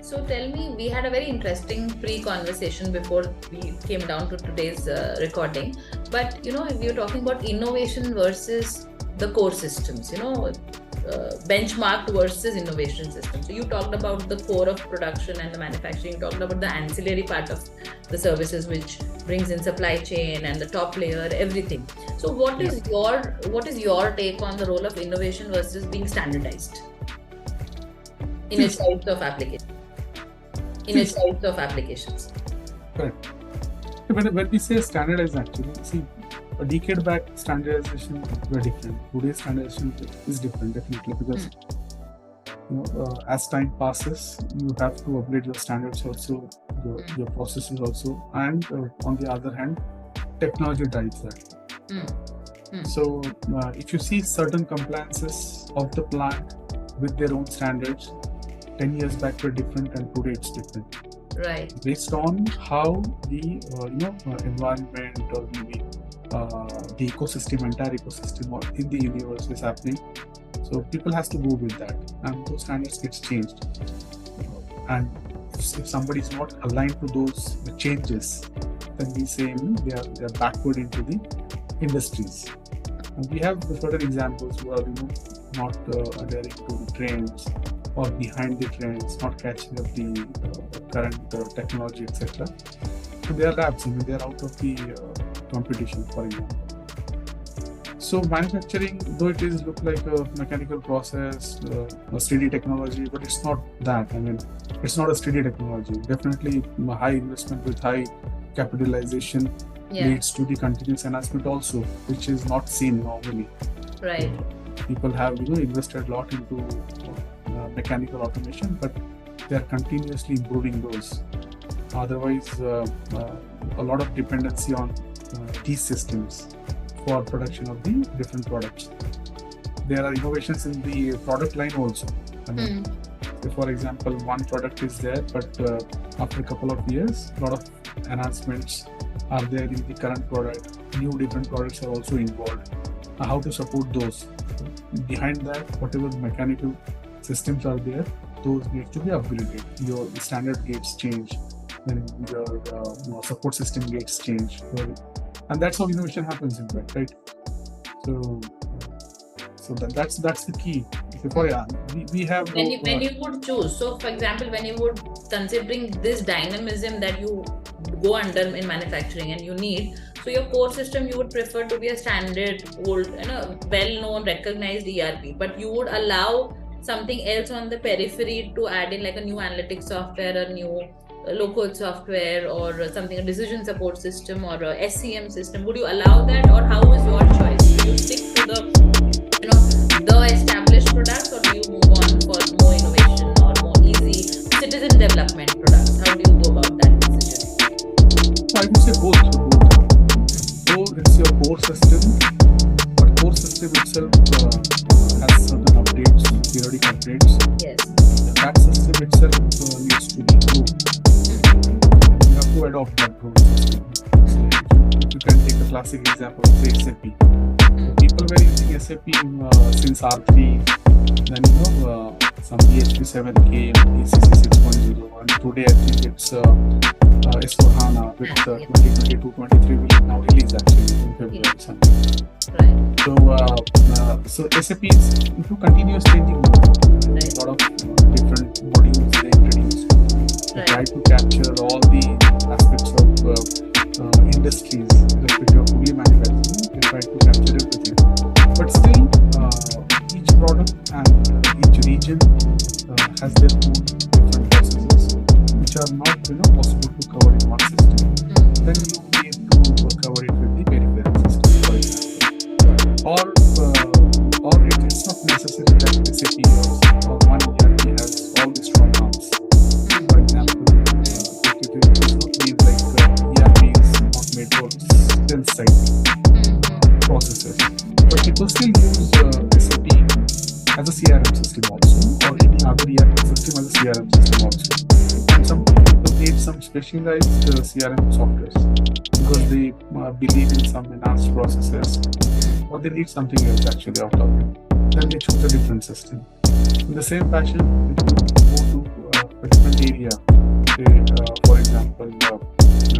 So tell me, we had a very interesting pre-conversation before we came down to today's recording. But we were talking about innovation versus the core systems. Benchmarked versus innovation systems. So you talked about the core of production and the manufacturing. You talked about the ancillary part of the services, which brings in supply chain and the top layer, everything. So what is your take on the role of innovation versus being standardized in its types of application? Applications. Correct. When we say standardized, actually, see, a decade back, standardization were different. Today's standardization is different, definitely, because as time passes, you have to upgrade your standards also, your processes also, and on the other hand, technology drives that. So, if you see certain compliances of the plant with their own standards, 10 years back were different, and today it's different. Right. Based on how the environment or maybe the entire ecosystem or in the universe is happening. So people has to go with that, and those standards gets changed. And if somebody is not aligned to those changes, then we say they are backward into the industries. And we have certain examples who are not adhering to the trends or behind the trends, not catching up the current technology, etc. So they are labs, they are out of the competition, for example. So manufacturing, though it is look like a mechanical process, a steady technology, but it's not that. It's not a steady technology. Definitely high investment with high capitalization leads to the continuous enhancement also, which is not seen normally. Right. People have invested a lot into mechanical automation, but they are continuously improving those. Otherwise, a lot of dependency on these systems for production of the different products. There are innovations in the product line also. So for example, one product is there, but after a couple of years, a lot of enhancements are there in the current product. New different products are also involved. How to support those? Behind that, whatever mechanical systems are there, those need to be upgraded. Your standard gets changed, then your support system gets changed, and that's how innovation happens, in fact, right? So that's the key. We have when you would choose. So, for example, when you would considering this dynamism that you go under in manufacturing and you need, so your core system you would prefer to be a standard, old, well-known, recognized ERP, but you would allow something else on the periphery to add in, like a new analytics software, a new low-code software, or something, a decision support system or a SCM system. Would you allow that, or how is your choice? Do you stick to the established products, or do you move on for more innovation or more easy citizen development products? How do you go about that decision? I would say both. So it's your core system, but core system itself has certain updates, periodic updates. Yes. That system itself needs to be improved. You have to adopt that growth system. So if you can take a classic example, say SAP. People were using SAP since R3, then some PHP 7 came, ECC 6.0, and today I think it's S4HANA with 2022-23 will now release actually in February. Right. So SAP is into continuous changing mode. A lot of different modules they introduce. They try to capture all the aspects of industries, irrespective of fully manufacturing. They try to capture everything. But still, each product and each region has their own different processes, which are not possible to cover in one system. Then you need to cover it with the peripheral system, for example. Or it's not necessary that SAP or one ERP has all the strong arms. For example, it does not mean like ERP is not made for still side processes. But people still use SAP as a CRM system also, or any other ERP system as a CRM system also. And some people need some specialized CRM softwares because they believe in some enhanced processes, or they need something else actually out of it. Then they choose a different system. In the same fashion, if you go to a different area. Say, for example,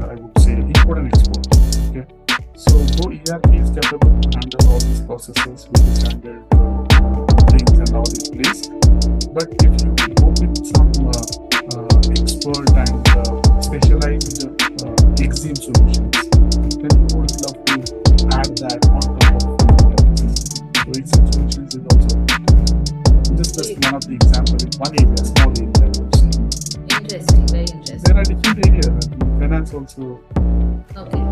I would say import and export. Okay, so though ERP is capable to handle all these processes with the standard things and all in place, but if you go with some expert and specialized exim solutions, then you would love to add that on top of the system. So exim solutions is also just one of the examples in one area, small area, I would say. Interesting, very interesting. There are different areas. Finance also. Okay.